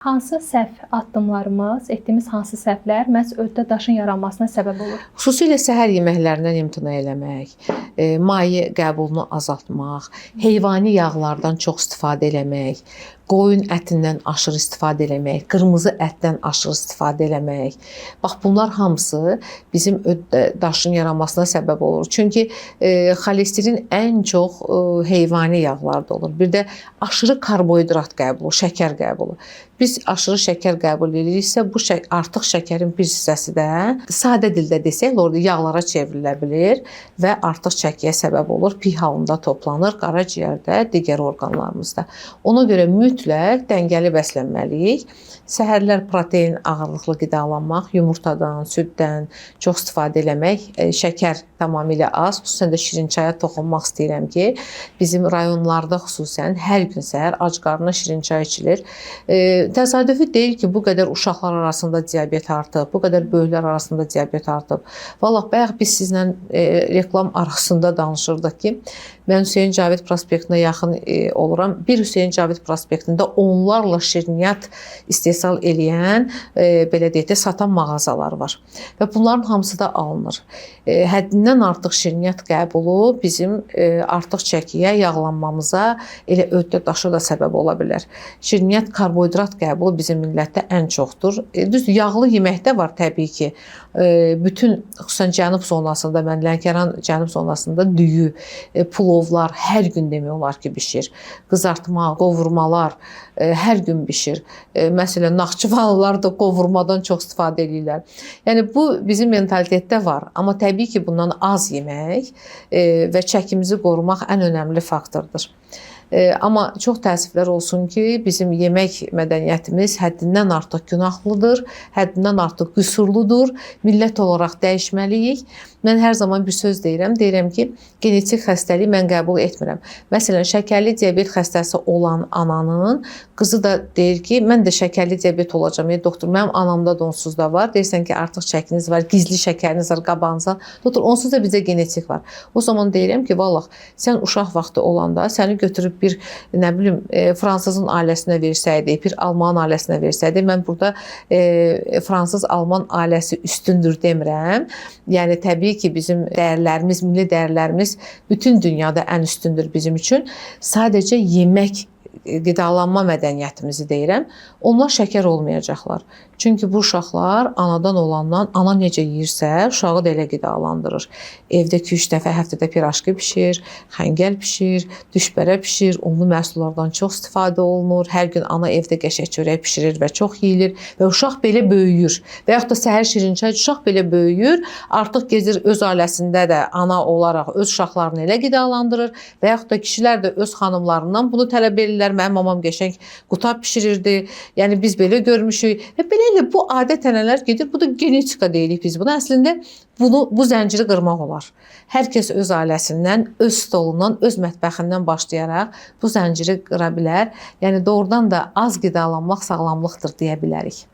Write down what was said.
Hansı səhv addımlarımız, etdiyimiz hansı səhvlər məhz öddə daşın yaranmasına səbəb olur? Xüsusilə səhər yeməklərindən imtina eləmək, maye qəbulunu azaltmaq, heyvani yağlardan çox istifadə eləmək, qoyun ətindən aşırı istifadə eləmək, qırmızı ətdən aşırı istifadə eləmək. Bax, bunlar hamısı bizim öddə daşın yaranmasına səbəb olur. Çünki xolesterin ən çox heyvani yağlarda olur. Bir də aşırı karbohidrat qəbulu, şəkər qəbulu. Biz aşırı şəkər qəbul ediriksə, bu artıq şəkərin bir hissəsi də sadə dildə desək, orada yağlara çevrilə bilir və artıq çəkiyə səbəb olur. Pi halında toplanır qaraciyərdə, digər orqanlarımızda. Ona görə mütləq dəngəli bəslənməliyik. Səhərlər protein ağırlıqlı qidalanmaq, yumurtadan, süddən çox istifadə eləmək, şəkər tamamilə az, xüsusən də şirin çaya toxunmaq istəyirəm ki, bizim rayonlarda xüsusən hər gün səhər ac qarnına şirin çay içilir. Təsadüfi deyil ki, bu qədər uşaqlar arasında diabet artıb, bu qədər böyüklər arasında diabet artıb. Vallahi bayaq biz sizlə reklam arasında danışırdıq ki, mən Hüseyn Cavid prospektinə yaxın oluram. Bir Hüseyn Cavid prospektində onlarla şirniyyat istehsal eləyən, belə deyək də, satan mağazalar var. Və bunların hamısı da alınır. Həddindən artıq şirniyyat qəbulu bizim artıq çəkiyə, yağlanmamıza, elə öddə daşa da səbəb ola bilər. Şirniyyat, karbohidrat qəbulu bizim millətdə ən çoxdur. Düzdür, yağlı yeməkdə var təbii ki. Bütün, xüsusən cənub zonasında, mən Lənkəran cənub zonasında düyü, pulovlar hər gün demək olar ki, bişir. Qızartma, qovurmalar hər gün bişir. Məsələn, Naxçıvanlılar da qovurmadan çox istifadə edirlər. Yəni, bu bizim mentalitetdə var. Amma təbii ki, bundan az yemək və çəkimizi qorumaq ən önəmli faktordur. Amma çox təəssüflər olsun ki, bizim yemək mədəniyyətimiz həddindən artıq günahlıdır, həddindən artıq qüsurludur. Millət olaraq dəyişməliyik. Mən hər zaman bir söz deyirəm ki, genetik xəstəliyi mən qəbul etmirəm. Məsələn, şəkərli diabet xəstəsi olan ananın qızı da deyir ki, mən də şəkərli diabet olacağam. Doktor, mənim anamda da onsuz da var. Deyirsən ki, artıq çəkiniz var, gizli şəkəriniz var qabağınızda. Doktor, onsuz da bizdə genetik var. O zaman deyirəm ki, vallah, sən uşaq vaxtı olanda səni götürüb bir, nə bilim, fransızın ailəsinə versəydi, bir alman ailəsinə versəydi, mən burada fransız-alman ailəsi üstündür demirəm. Yəni, təbii ki, bizim dəyərlərimiz, milli dəyərlərimiz bütün dünyada ən üstündür bizim üçün. Sadəcə yemək, qidalanma mədəniyyətimizi deyirəm. Onlar şəkər olmayacaqlar. Çünki bu uşaqlar anadan olandan, ana necə yeyirsə, uşağı da elə qidalandırır. Evdə 2-3 dəfə həftədə piraşki bişir, xəngəl bişir, düşbərə bişir, unlu məhsullardan çox istifadə olunur. Hər gün ana evdə qəşəng çörək bişirir və çox yeyilir və uşaq belə böyüyür. Və yaxud da səhər şirin çay, uşaq belə böyüyür, artıq gezir öz ailəsində də ana olaraq öz uşaqlarını elə qidalandırır və yaxud da kişilər də öz xanımlarından bunu tələb edirlər. Mənim mamam qəşəng qutab bişirirdi. Yəni biz belə görmüşük və beləliklə bu adət-ənənələr gedir. Bu da genetika deyirik biz buna. Əslində bu zənciri qırmaq olar. Hər kəs öz ailəsindən, öz stolundan, öz mətbəxindən başlayaraq bu zənciri qıra bilər. Yəni doğrudan da az qidalanmaq sağlamlıqdır deyə bilərik.